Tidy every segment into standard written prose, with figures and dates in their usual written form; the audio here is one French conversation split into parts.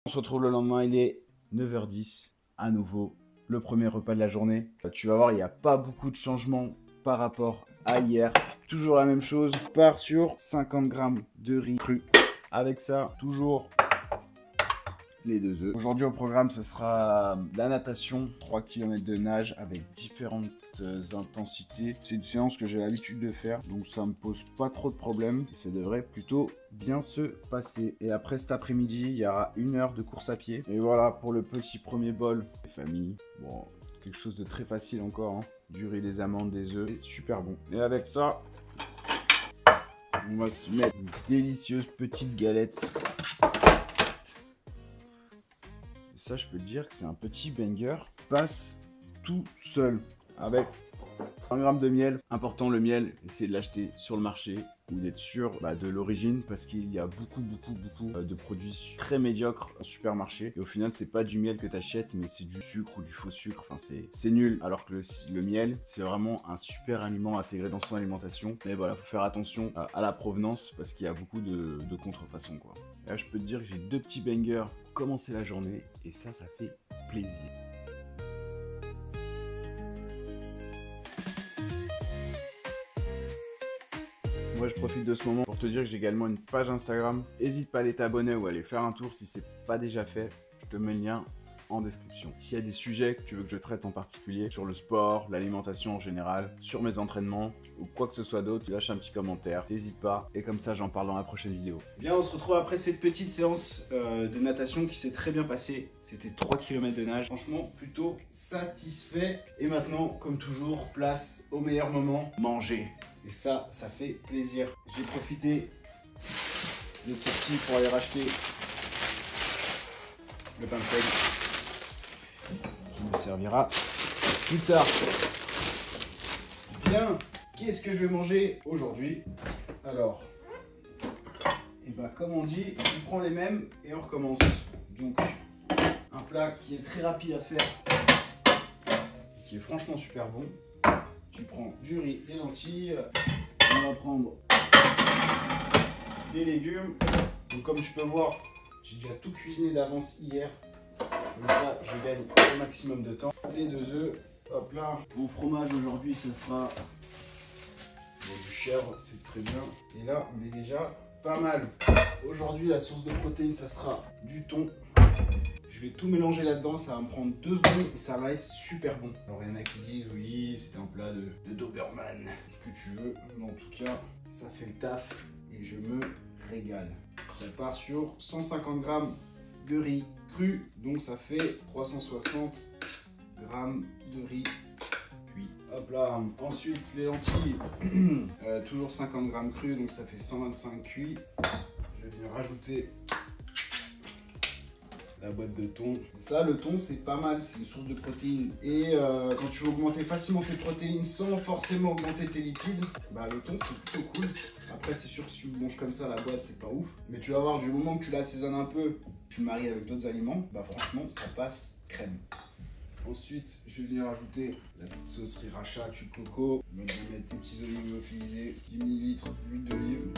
On se retrouve le lendemain, il est 9h10, à nouveau, le premier repas de la journée. Tu vas voir, il n'y a pas beaucoup de changements par rapport à hier. Toujours la même chose, on part sur 50 grammes de riz cru. Avec ça, toujours les 2 œufs. Aujourd'hui au programme, ce sera la natation, 3 km de nage avec différentes intensités. C'est une séance que j'ai l'habitude de faire, donc ça me pose pas trop de problèmes. Et ça devrait plutôt bien se passer. Et après cet après-midi, il y aura 1 heure de course à pied. Et voilà pour le petit premier bol. Les familles, bon, quelque chose de très facile encore, hein. Du riz, des amandes, des œufs, c'est super bon. Et avec ça, on va se mettre une délicieuse petite galette. Ça, je peux te dire que c'est un petit banger. Passe tout seul avec 1 gramme de miel. Important, le miel, essayez de l'acheter sur le marché ou d'être sûr de l'origine parce qu'il y a beaucoup de produits très médiocres en supermarché. Et au final, c'est pas du miel que tu achètes, mais c'est du sucre ou du faux sucre. Enfin, c'est nul. Alors que le miel, c'est vraiment un super aliment intégré dans son alimentation. Mais voilà, faut faire attention à la provenance parce qu'il y a beaucoup de contrefaçons, quoi. Et là, je peux te dire que j'ai 2 petits bangers pour commencer la journée et ça fait plaisir. Moi, je profite de ce moment pour te dire que j'ai également une page Instagram. N'hésite pas à aller t'abonner ou à aller faire un tour si c'est pas déjà fait. Je te mets le lien en description. S'il y a des sujets que tu veux que je traite en particulier, sur le sport, l'alimentation en général, sur mes entraînements ou quoi que ce soit d'autre, lâche un petit commentaire, n'hésite pas et comme ça j'en parle dans la prochaine vidéo. Bien, on se retrouve après cette petite séance de natation qui s'est très bien passée. C'était 3 km de nage. Franchement, plutôt satisfait. Et maintenant, comme toujours, place au meilleur moment, manger. Et ça fait plaisir. J'ai profité des sorties pour aller racheter le pain de seigle qui me servira plus tard. Bien, qu'est-ce que je vais manger aujourd'hui? Alors, et comme on dit, on prend les mêmes et on recommence. Donc, un plat qui est très rapide à faire, qui est franchement super bon. Tu prends du riz, des lentilles, on va prendre des légumes. Donc comme tu peux voir, j'ai déjà tout cuisiné d'avance hier. Comme ça, je gagne au maximum de temps. Les 2 œufs, hop là. Mon fromage aujourd'hui, ce sera du chèvre, c'est très bien. Et là, on est déjà pas mal. Aujourd'hui, la source de protéines, ça sera du thon. Je vais tout mélanger là-dedans, ça va me prendre 2 secondes et ça va être super bon. Alors il y en a qui disent oui, c'était un plat de Doberman, ce que tu veux. Mais en tout cas, ça fait le taf et je me régale. Ça part sur 150 grammes de riz cru, donc ça fait 360 grammes de riz cuit. Hop là, ensuite les lentilles, toujours 50 grammes cru, donc ça fait 125 cuits. Je vais venir rajouter la boîte de thon. Ça, le thon, c'est pas mal, c'est une source de protéines. Et quand tu veux augmenter facilement tes protéines sans forcément augmenter tes lipides, le thon, c'est plutôt cool. Après, c'est sûr que si tu le manges comme ça, la boîte, c'est pas ouf. Mais tu vas voir, du moment que tu l'assaisonnes un peu, tu le maries avec d'autres aliments, franchement, ça passe crème. Ensuite, je vais venir ajouter la petite sauce sriracha, tu coco. Je vais mettre tes petits oignons lyophilisés, 10 ml d'huile d'olive.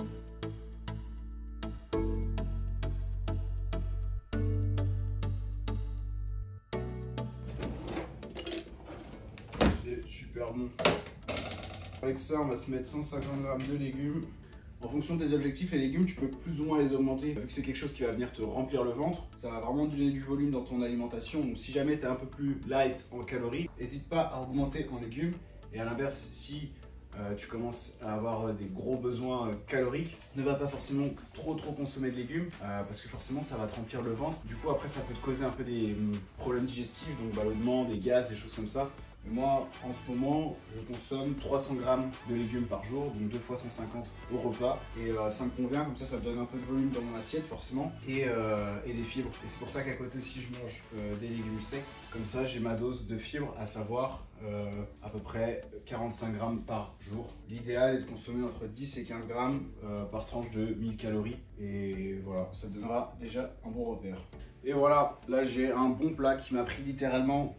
Super bon. Avec ça, on va se mettre 150 grammes de légumes. En fonction de tes objectifs, les légumes, tu peux plus ou moins les augmenter. Vu que c'est quelque chose qui va venir te remplir le ventre, ça va vraiment donner du volume dans ton alimentation. Donc si jamais tu es un peu plus light en calories, n'hésite pas à augmenter en légumes. Et à l'inverse, si tu commences à avoir des gros besoins caloriques, ne va pas forcément trop consommer de légumes parce que forcément ça va te remplir le ventre. Du coup après ça peut te causer un peu des problèmes digestifs, donc ballonnement, des gaz, des choses comme ça. Et moi, en ce moment, je consomme 300 grammes de légumes par jour, donc 2 fois 150 au repas. Et ça me convient, comme ça me donne un peu de volume dans mon assiette, forcément, et des fibres. Et c'est pour ça qu'à côté aussi, je mange des légumes secs. Comme ça, j'ai ma dose de fibres, à savoir à peu près 45 grammes par jour. L'idéal est de consommer entre 10 et 15 grammes par tranche de 1000 calories. Et voilà, ça donnera déjà un bon repère. Et voilà, là j'ai un bon plat qui m'a pris littéralement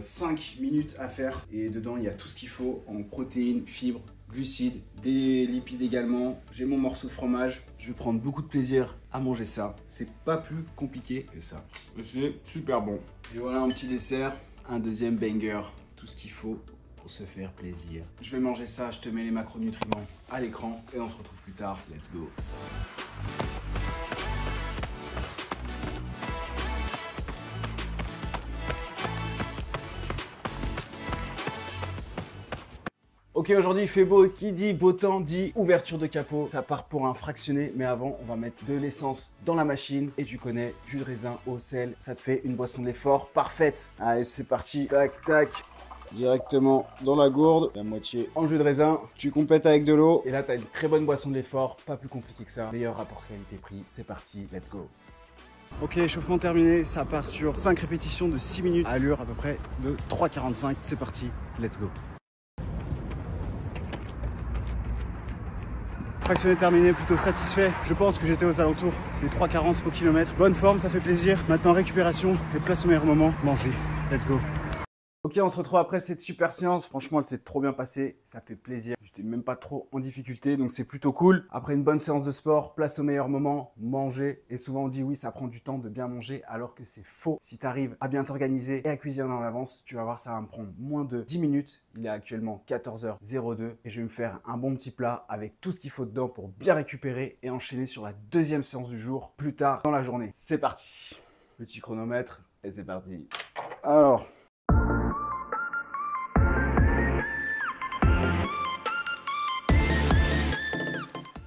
5 minutes à faire et dedans il y a tout ce qu'il faut en protéines, fibres, glucides, des lipides également. J'ai mon morceau de fromage. Je vais prendre beaucoup de plaisir à manger ça. C'est pas plus compliqué que ça. C'est super bon. Et voilà un petit dessert, un deuxième banger. Tout ce qu'il faut pour se faire plaisir. Je vais manger ça, je te mets les macronutriments à l'écran et on se retrouve plus tard. Let's go. Ok, aujourd'hui il fait beau, qui dit beau temps dit ouverture de capot. Ça part pour un fractionné, mais avant on va mettre de l'essence dans la machine. Et tu connais, jus de raisin au sel, ça te fait une boisson de l'effort parfaite. Allez, c'est parti, tac tac, directement dans la gourde, la moitié en jus de raisin. Tu complètes avec de l'eau et là tu as une très bonne boisson de l'effort, pas plus compliqué que ça. Meilleur rapport qualité-prix, c'est parti, let's go. Ok, échauffement terminé, ça part sur 5 répétitions de 6 minutes, à allure à peu près de 3,45. C'est parti, let's go. Fractionné terminé, plutôt satisfait. Je pense que j'étais aux alentours des 3,40 au kilomètre. Bonne forme, ça fait plaisir. Maintenant récupération et place au meilleur moment. Manger. Let's go. Ok, on se retrouve après cette super séance. Franchement, elle s'est trop bien passée. Ça fait plaisir. J'étais même pas trop en difficulté, donc c'est plutôt cool. Après une bonne séance de sport, place au meilleur moment, manger. Et souvent on dit oui, ça prend du temps de bien manger, alors que c'est faux. Si tu arrives à bien t'organiser et à cuisiner en avance, tu vas voir, ça va me prendre moins de 10 minutes. Il est actuellement 14h02 et je vais me faire un bon petit plat avec tout ce qu'il faut dedans pour bien récupérer et enchaîner sur la deuxième séance du jour plus tard dans la journée. C'est parti. Petit chronomètre et c'est parti. Alors...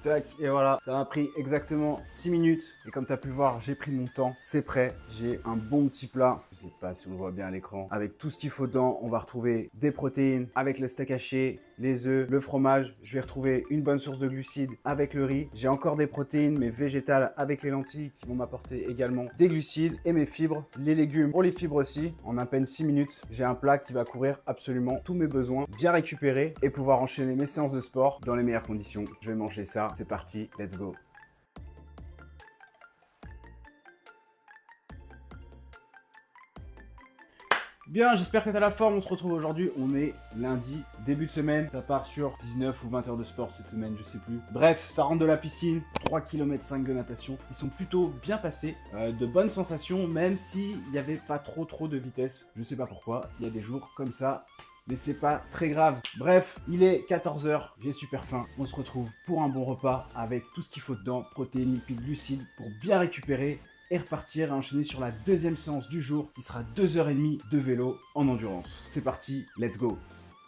Tac, et voilà, ça m'a pris exactement 6 minutes. Et comme tu as pu voir, j'ai pris mon temps. C'est prêt, j'ai un bon petit plat. Je sais pas si on le voit bien à l'écran. Avec tout ce qu'il faut dedans, on va retrouver des protéines avec le steak haché, les œufs, le fromage. Je vais retrouver une bonne source de glucides avec le riz. J'ai encore des protéines, mais végétales avec les lentilles qui vont m'apporter également des glucides et mes fibres. Les légumes pour les fibres aussi. En à peine 6 minutes, j'ai un plat qui va couvrir absolument tous mes besoins, bien récupérer et pouvoir enchaîner mes séances de sport dans les meilleures conditions. Je vais manger ça. C'est parti, let's go. Bien, j'espère que tu as la forme. On se retrouve aujourd'hui. On est lundi, début de semaine. Ça part sur 19 ou 20 heures de sport cette semaine, je sais plus. Bref, ça rentre de la piscine. 3,5 km de natation. Ils sont plutôt bien passés. De bonnes sensations, même s'il n'y avait pas trop de vitesse. Je sais pas pourquoi. Il y a des jours comme ça. Mais c'est pas très grave. Bref, il est 14 h, j'ai super faim. On se retrouve pour un bon repas avec tout ce qu'il faut dedans, protéines, lipides, glucides, pour bien récupérer et repartir et enchaîner sur la deuxième séance du jour qui sera 2h30 de vélo en endurance. C'est parti, let's go.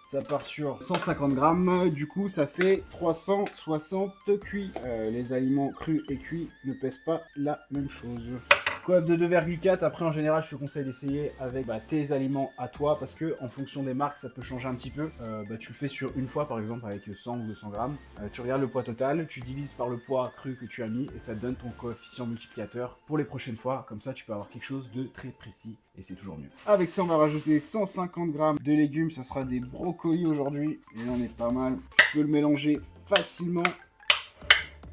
Ça part sur 150 grammes, du coup ça fait 360 cuits. Les aliments crus et cuits ne pèsent pas la même chose. Coiffe de 2,4. Après, en général, je te conseille d'essayer avec tes aliments à toi parce que en fonction des marques, ça peut changer un petit peu. Tu le fais sur une fois, par exemple, avec 100 ou 200 grammes. Tu regardes le poids total, tu divises par le poids cru que tu as mis et ça te donne ton coefficient multiplicateur pour les prochaines fois. Comme ça, tu peux avoir quelque chose de très précis et c'est toujours mieux. Avec ça, on va rajouter 150 grammes de légumes. Ça sera des brocolis aujourd'hui. Et on est pas mal. Tu peux le mélanger facilement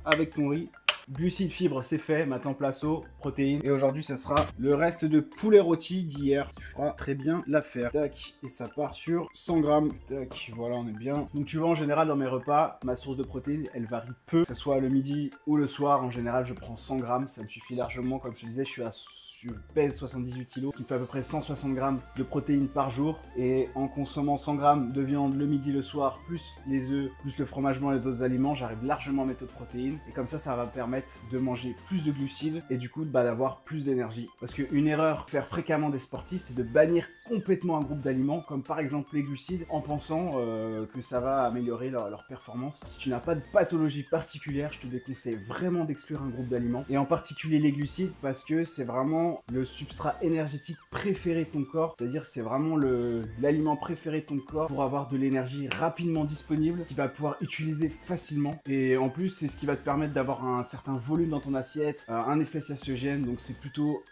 avec ton riz. Glucides, fibres, c'est fait. Maintenant, place aux protéines. Et aujourd'hui, ça sera le reste de poulet rôti d'hier qui fera très bien l'affaire. Tac. Et ça part sur 100 grammes. Tac. Voilà, on est bien. Donc, tu vois, en général, dans mes repas, ma source de protéines, elle varie peu. Que ce soit le midi ou le soir, en général, je prends 100 grammes. Ça me suffit largement. Comme je te disais, je pèse 78 kg, ce qui me fait à peu près 160 grammes de protéines par jour. Et en consommant 100 grammes de viande le midi, le soir, plus les œufs, plus le fromage blanc et les autres aliments, j'arrive largement à mes taux de protéines. Et comme ça va me permettre de manger plus de glucides et du coup d'avoir plus d'énergie. Parce qu'une erreur faire fréquemment des sportifs, c'est de bannir complètement un groupe d'aliments, comme par exemple les glucides, en pensant que ça va améliorer leur performance. Si tu n'as pas de pathologie particulière, je te déconseille vraiment d'exclure un groupe d'aliments. Et en particulier les glucides, parce que c'est vraiment le substrat énergétique préféré de ton corps, c'est-à-dire c'est vraiment l'aliment préféré de ton corps pour avoir de l'énergie rapidement disponible, qu'il va pouvoir utiliser facilement, et en plus c'est ce qui va te permettre d'avoir un certain certain volume dans ton assiette, un effet satiogène, donc c'est plutôt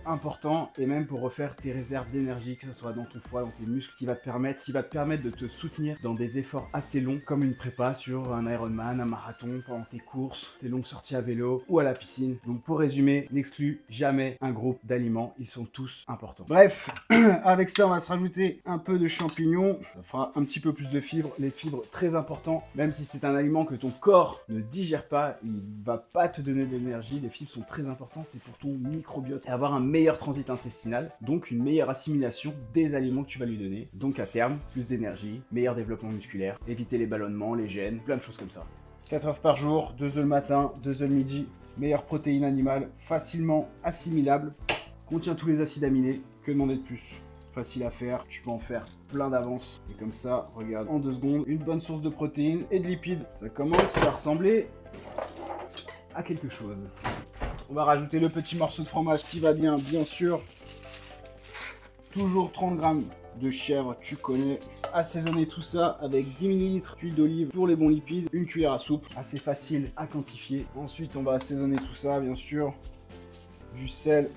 important, et même pour refaire tes réserves d'énergie, que ce soit dans ton foie, dans tes muscles, qui va te permettre de te soutenir dans des efforts assez longs, comme une prépa sur un Ironman, un marathon, pendant tes courses, tes longues sorties à vélo ou à la piscine. Donc pour résumer, n'exclus jamais un groupe d'aliments, ils sont tous importants. Bref, avec ça on va se rajouter un peu de champignons, ça fera un petit peu plus de fibres, les fibres très importants, même si c'est un aliment que ton corps ne digère pas, il va pas te donner de l'énergie, les fibres sont très importantes, c'est pour ton microbiote et avoir un meilleur transit intestinal, donc une meilleure assimilation des aliments que tu vas lui donner, donc à terme, plus d'énergie, meilleur développement musculaire, éviter les ballonnements, les gènes, plein de choses comme ça. 4 œufs par jour, 2 œufs le matin, 2 œufs le midi, meilleure protéine animale, facilement assimilable, contient tous les acides aminés, que demander de plus? Facile à faire, tu peux en faire plein d'avance. Et comme ça, regarde, en 2 secondes, une bonne source de protéines et de lipides. Ça commence à ressembler à quelque chose. On va rajouter le petit morceau de fromage qui va bien, bien sûr. Toujours 30 grammes de chèvre, tu connais. Assaisonner tout ça avec 10 ml d'huile d'olive pour les bons lipides, une cuillère à soupe, assez facile à quantifier. Ensuite, on va assaisonner tout ça, bien sûr. Du sel,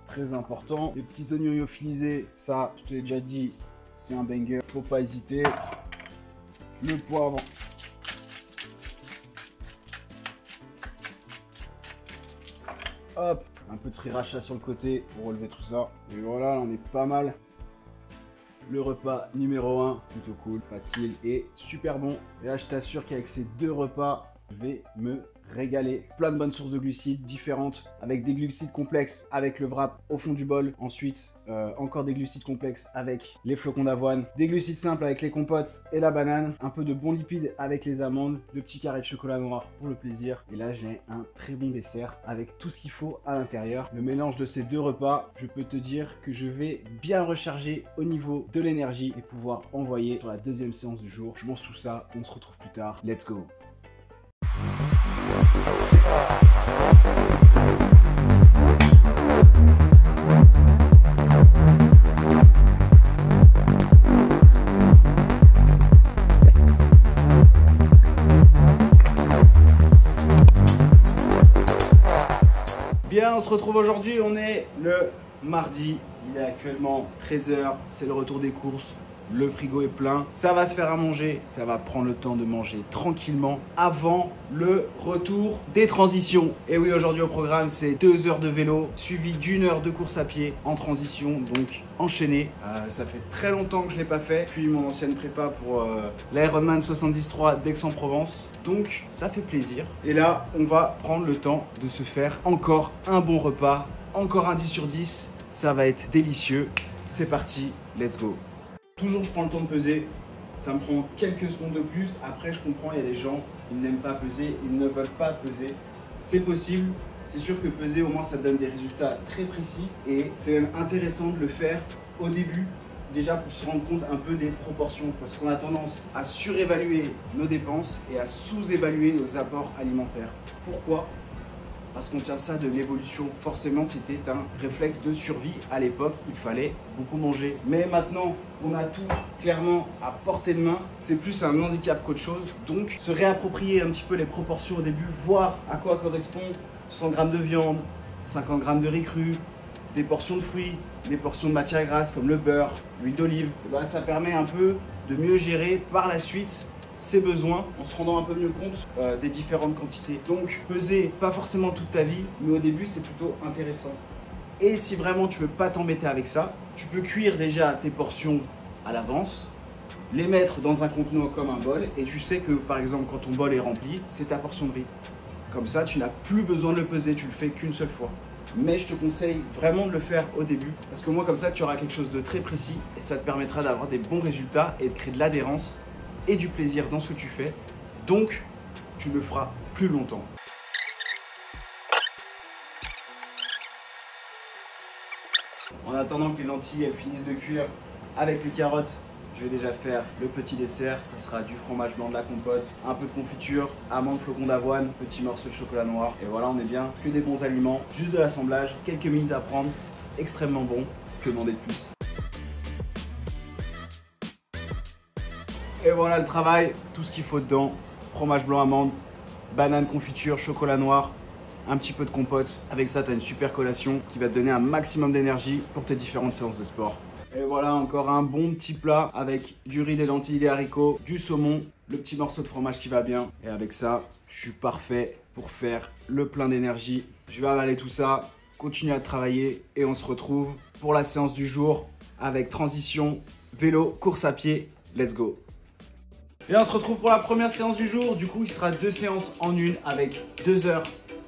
très important. Les petits oignons lyophilisés, ça, je te l'ai déjà dit, c'est un banger, faut pas hésiter. Le poivre. Hop, un peu de sriracha sur le côté pour relever tout ça. Et voilà, là, on est pas mal. Le repas numéro 1, plutôt cool, facile et super bon. Et là, je t'assure qu'avec ces 2 repas, je vais me régaler. Plein de bonnes sources de glucides différentes, avec des glucides complexes avec le wrap au fond du bol. Ensuite, encore des glucides complexes avec les flocons d'avoine, des glucides simples avec les compotes et la banane, un peu de bons lipides avec les amandes, le petit carré de chocolat noir pour le plaisir. Et là, j'ai un très bon dessert avec tout ce qu'il faut à l'intérieur. Le mélange de ces 2 repas, je peux te dire que je vais bien recharger au niveau de l'énergie et pouvoir envoyer sur la 2e séance du jour. Je mange tout ça, on se retrouve plus tard. Let's go! Bien, on se retrouve aujourd'hui, on est le mardi, il est actuellement 13 h, c'est le retour des courses. Le frigo est plein, ça va se faire à manger, ça va prendre le temps de manger tranquillement avant le retour des transitions. Et oui, aujourd'hui au programme, c'est 2 heures de vélo suivi d'1 heure de course à pied en transition, donc enchaîné. Ça fait très longtemps que je ne l'ai pas fait, puis mon ancienne prépa pour l'Ironman 73 d'Aix-en-Provence. Donc ça fait plaisir. Et là, on va prendre le temps de se faire encore un bon repas, encore un 10 sur 10. Ça va être délicieux. C'est parti, let's go. Toujours, je prends le temps de peser. Ça me prend quelques secondes de plus. Après, je comprends, il y a des gens, ils n'aiment pas peser, ils ne veulent pas peser. C'est possible. C'est sûr que peser, au moins, ça donne des résultats très précis. Et c'est même intéressant de le faire au début, déjà pour se rendre compte un peu des proportions. Parce qu'on a tendance à surévaluer nos dépenses et à sous-évaluer nos apports alimentaires. Pourquoi ? Parce qu'on tient ça de l'évolution. Forcément, c'était un réflexe de survie. À l'époque, il fallait beaucoup manger. Mais maintenant, on a tout clairement à portée de main. C'est plus un handicap qu'autre chose. Donc, se réapproprier un petit peu les proportions au début, voir à quoi correspond 100 g de viande, 50 g de riz cru, des portions de fruits, des portions de matières grasses comme le beurre, l'huile d'olive. Ça permet un peu de mieux gérer par la suite ses besoins en se rendant un peu mieux compte des différentes quantités. Donc peser pas forcément toute ta vie, mais au début c'est plutôt intéressant. Et si vraiment tu veux pas t'embêter avec ça, tu peux cuire déjà tes portions à l'avance, les mettre dans un contenant comme un bol, et tu sais que par exemple quand ton bol est rempli, c'est ta portion de riz. Comme ça tu n'as plus besoin de le peser, tu le fais qu'une seule fois. Mais je te conseille vraiment de le faire au début, parce que moi comme ça tu auras quelque chose de très précis et ça te permettra d'avoir des bons résultats et de créer de l'adhérence et du plaisir dans ce que tu fais, donc tu le feras plus longtemps. En attendant que les lentilles elles finissent de cuire avec les carottes, je vais déjà faire le petit dessert. Ça sera du fromage blanc, de la compote, un peu de confiture, amandes, flocons d'avoine, petit morceau de chocolat noir. Et voilà, on est bien, que des bons aliments, juste de l'assemblage, quelques minutes à prendre, extrêmement bon, que demander de plus. Et voilà le travail, tout ce qu'il faut dedans, fromage blanc, amande, banane, confiture, chocolat noir, un petit peu de compote. Avec ça, tu as une super collation qui va te donner un maximum d'énergie pour tes différentes séances de sport. Et voilà, encore un bon petit plat avec du riz, des lentilles, des haricots, du saumon, le petit morceau de fromage qui va bien. Et avec ça, je suis parfait pour faire le plein d'énergie. Je vais avaler tout ça, continuer à travailler et on se retrouve pour la séance du jour avec transition, vélo, course à pied. Let's go! Et on se retrouve pour la première séance du jour. Du coup, il sera 2 séances en une avec 2 heures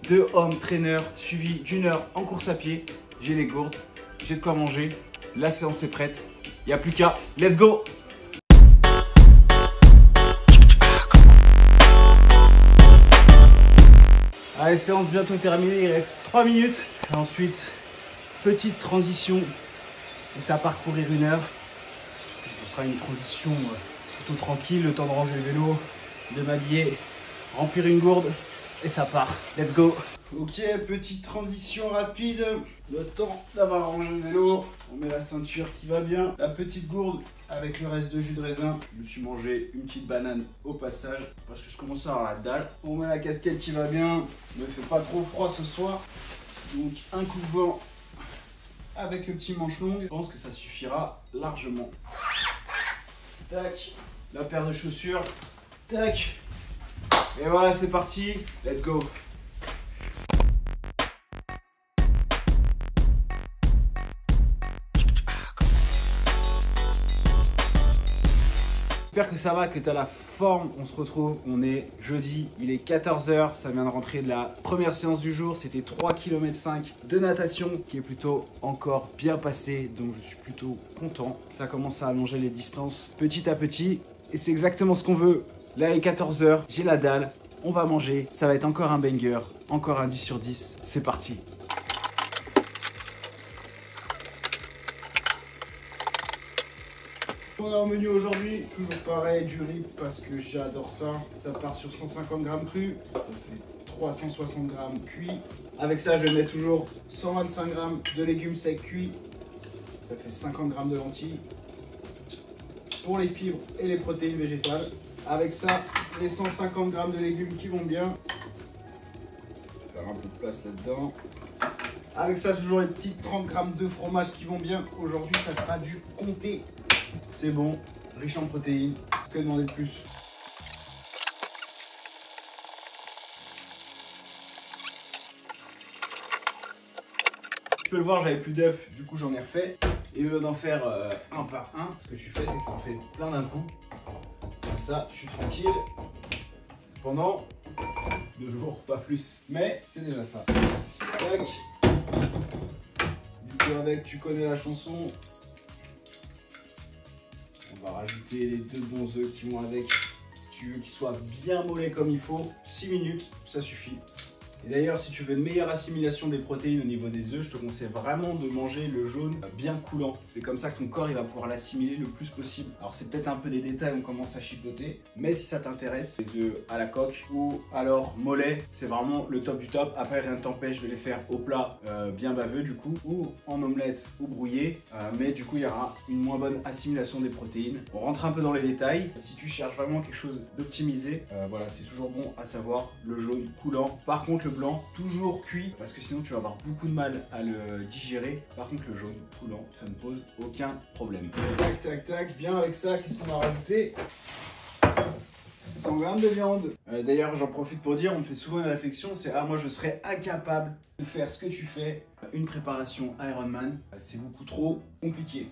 de home trainer suivi d'1 heure en course à pied. J'ai les gourdes, j'ai de quoi manger. La séance est prête. Il n'y a plus qu'à. Let's go! Allez, séance bientôt terminée. Il reste 3 minutes. Et ensuite, petite transition. Et ça va parcourir 1 heure. Ce sera une transition plutôt tranquille, le temps de ranger le vélo, de m'habiller, remplir une gourde et ça part. Let's go! Ok, petite transition rapide. Le temps d'avoir rangé le vélo. On met la ceinture qui va bien. La petite gourde avec le reste de jus de raisin. Je me suis mangé une petite banane au passage parce que je commence à avoir la dalle. On met la casquette qui va bien. Ne fait pas trop froid ce soir. Donc un coup de vent avec le petit manche long. Je pense que ça suffira largement. Tac. La paire de chaussures, tac, et voilà, c'est parti, let's go. J'espère que ça va, que tu as la forme. On se retrouve, on est jeudi, il est 14 h, ça vient de rentrer de la première séance du jour. C'était 3,5 km de natation qui est plutôt encore bien passé, donc je suis plutôt content. Ça commence à allonger les distances petit à petit. Et c'est exactement ce qu'on veut. Là, il est 14 h, j'ai la dalle, on va manger. Ça va être encore un banger, encore un 10 sur 10. C'est parti. On a au menu aujourd'hui, toujours pareil, du riz parce que j'adore ça. Ça part sur 150 grammes cru, ça fait 360 grammes cuit. Avec ça, je vais mettre toujours 125 grammes de légumes secs cuits. Ça fait 50 grammes de lentilles. Pour les fibres et les protéines végétales. Avec ça, les 150 grammes de légumes qui vont bien. Faire un peu de place là-dedans. Avec ça, toujours les petites 30 grammes de fromage qui vont bien. Aujourd'hui, ça sera du comté. C'est bon, riche en protéines. Que demander de plus? Tu peux le voir, j'avais plus d'œufs, du coup j'en ai refait. Et au lieu d'en faire un par un, ce que tu fais, c'est que tu en fais plein d'un coup. Comme ça, je suis tranquille pendant 2 jours, pas plus. Mais c'est déjà ça. Tac. Du coup, avec, tu connais la chanson. On va rajouter les 2 bons œufs qui vont avec. Tu veux qu'ils soient bien mollets comme il faut. 6 minutes, ça suffit. Et d'ailleurs, si tu veux une meilleure assimilation des protéines au niveau des œufs, je te conseille vraiment de manger le jaune bien coulant. C'est comme ça que ton corps il va pouvoir l'assimiler le plus possible. Alors c'est peut-être un peu des détails, on commence à chipoter, mais si ça t'intéresse, les œufs à la coque ou alors mollets, c'est vraiment le top du top. Après, rien ne t'empêche de les faire au plat bien baveux du coup, ou en omelette ou brouillé, mais du coup il y aura une moins bonne assimilation des protéines. On rentre un peu dans les détails. Si tu cherches vraiment quelque chose d'optimisé, voilà, c'est toujours bon à savoir le jaune coulant. Par contre, le blanc toujours cuit parce que sinon tu vas avoir beaucoup de mal à le digérer. Par contre le jaune coulant, ça ne pose aucun problème. Tac tac tac, bien avec ça, qu'est-ce qu'on va rajouter? 100 grammes de viande. D'ailleurs j'en profite pour dire, on me fait souvent une réflexion, c'est moi je serais incapable de faire ce que tu fais, une préparation Ironman, c'est beaucoup trop compliqué.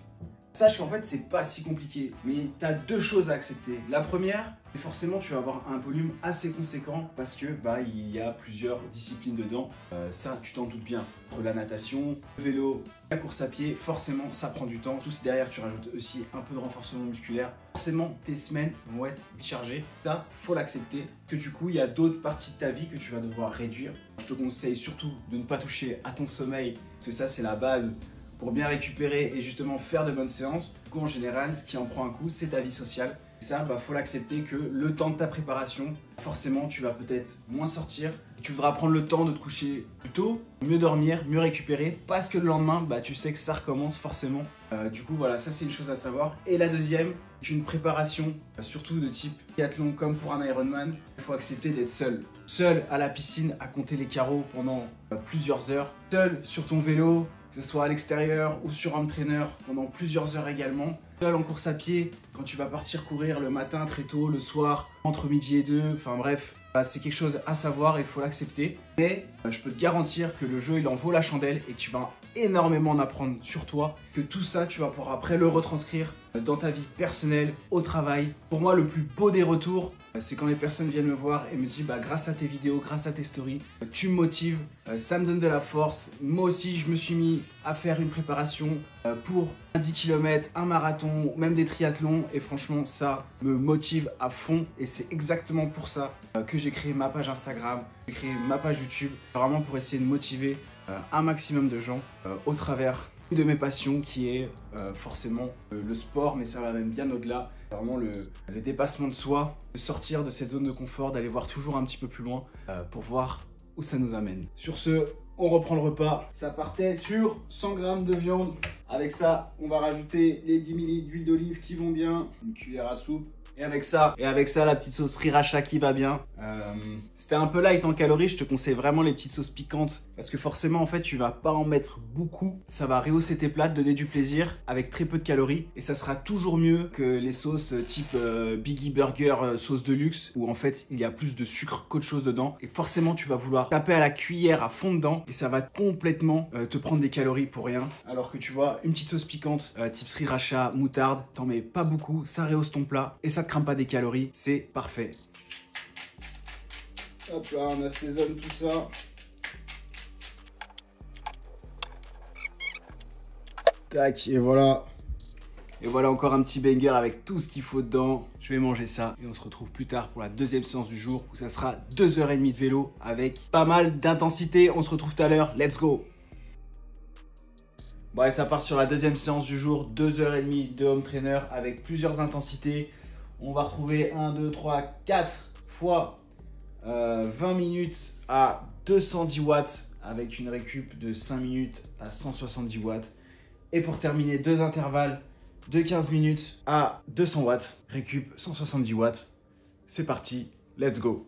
Sache qu'en fait c'est pas si compliqué, mais tu as 2 choses à accepter. La première, forcément tu vas avoir un volume assez conséquent parce que il y a plusieurs disciplines dedans. Ça tu t'en doutes bien. Entre la natation, le vélo, la course à pied, forcément ça prend du temps. Tout si derrière tu rajoutes aussi un peu de renforcement musculaire, forcément tes semaines vont être chargées. Ça faut l'accepter. Parce que du coup il y a d'autres parties de ta vie que tu vas devoir réduire. Je te conseille surtout de ne pas toucher à ton sommeil parce que ça c'est la base pour bien récupérer et justement faire de bonnes séances. Du coup, en général, ce qui en prend un coup, c'est ta vie sociale. Ça, bah, faut l'accepter que le temps de ta préparation, forcément, tu vas peut-être moins sortir. Tu voudras prendre le temps de te coucher plus tôt, mieux dormir, mieux récupérer, parce que le lendemain, bah, tu sais que ça recommence forcément. Du coup, voilà, ça c'est une chose à savoir. Et la deuxième, c'est une préparation, surtout de type triathlon comme pour un Ironman. Il faut accepter d'être seul. Seul à la piscine à compter les carreaux pendant plusieurs heures. Seul sur ton vélo, que ce soit à l'extérieur ou sur un trainer pendant plusieurs heures également. Seul en course à pied, quand tu vas partir courir le matin très tôt, le soir, entre midi et 2, enfin bref, c'est quelque chose à savoir, il faut l'accepter. Mais je peux te garantir que le jeu, il en vaut la chandelle et que tu vas énormément en apprendre sur toi, que tout ça, tu vas pouvoir après le retranscrire dans ta vie personnelle, au travail. Pour moi, le plus beau des retours, c'est quand les personnes viennent me voir et me disent grâce à tes vidéos, grâce à tes stories, tu me motives, ça me donne de la force. Moi aussi, je me suis mis à faire une préparation pour un 10 km, un marathon, même des triathlons. Et franchement, ça me motive à fond. Et c'est exactement pour ça que j'ai créé ma page Instagram, j'ai créé ma page YouTube, vraiment pour essayer de motiver un maximum de gens au travers de mes passions qui est forcément le sport, mais ça va même bien au-delà. Vraiment le dépassement de soi, de sortir de cette zone de confort, d'aller voir toujours un petit peu plus loin pour voir où ça nous amène. Sur ce, on reprend le repas. Ça partait sur 100 g de viande. Avec ça, on va rajouter les 10 ml d'huile d'olive qui vont bien, une cuillère à soupe. Et avec ça, la petite sauce sriracha qui va bien. C'était un peu light en calories, je te conseille vraiment les petites sauces piquantes parce que forcément en fait tu vas pas en mettre beaucoup. Ça va rehausser tes plats, te donner du plaisir avec très peu de calories et ça sera toujours mieux que les sauces type Biggie Burger sauce de luxe où en fait il y a plus de sucre qu'autre chose dedans et forcément tu vas vouloir taper à la cuillère à fond dedans et ça va complètement te prendre des calories pour rien. Alors que tu vois une petite sauce piquante type sriracha, moutarde, t'en mets pas beaucoup, ça rehausse ton plat et ça te crame pas des calories, c'est parfait. Hop là, on assaisonne tout ça. Tac, et voilà. Et voilà encore un petit banger avec tout ce qu'il faut dedans. Je vais manger ça et on se retrouve plus tard pour la deuxième séance du jour où ça sera 2h30 de vélo avec pas mal d'intensité. On se retrouve tout à l'heure, let's go. Bon et ça part sur la deuxième séance du jour, 2h30 de home trainer avec plusieurs intensités. On va retrouver 1, 2, 3, 4 fois 20 minutes à 210 watts avec une récup de 5 minutes à 170 watts. Et pour terminer, deux intervalles de 15 minutes à 200 watts, récup 170 watts. C'est parti, let's go.